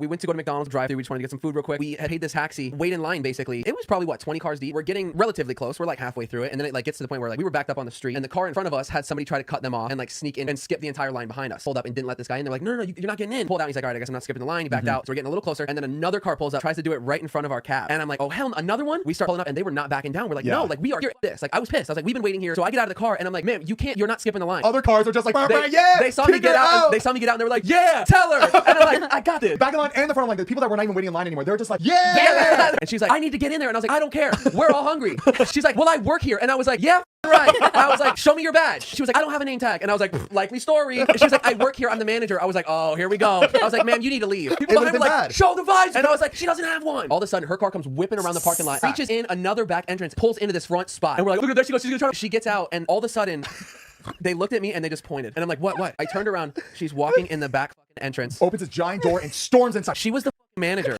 We went to go to McDonald's drive-thru. We just wanted to get some food real quick. We had paid this taxi, wait in line basically. It was probably what, 20 cars deep. We're getting relatively close. We're like halfway through it, and then it like gets to the point where like we were backed up on the street, and the car in front of us had somebody try to cut them off and like sneak in and skip the entire line behind us. Pulled up and didn't let this guy in. They're like, no, you're not getting in. Pulled out. He's like, all right, I guess I'm not skipping the line. He backed out. So we're getting a little closer, and then another car pulls up, tries to do it right in front of our cab, and I'm like, oh hell, another one. We start pulling up, and they were not backing down. We're like, no, like we are here. This, like I was pissed. I was like, we've been waiting here. So I get out of the car, and I'm like, man, you can't. You're not skipping the line. Other cars are just like, they saw me get out. They saw me get out, and they were like, yeah, tell her. And I'm like, I got this. Back in line and the front line, the people that were not even waiting in line anymore, they were just like, yeah. And she's like, I need to get in there. And I was like, I don't care. We're all hungry. She's like, well, I work here. And I was like, yeah, right. I was like, show me your badge. She was like, I don't have a name tag. And I was like, likely story. And she was like, I work here. I'm the manager. I was like, oh, here we go. I was like, ma'am, you need to leave. People behind me were like, show the visor. And I was like, she doesn't have one. All of a sudden, her car comes whipping around the parking lot, reaches in another back entrance, pulls into this front spot. And we're like, look at there she goes. She's gonna try. She gets out, and all of a sudden, they looked at me and they just pointed. And I'm like, what? I turned around. She's walking in the back fucking entrance. Opens a giant door and storms inside. She was the fucking manager.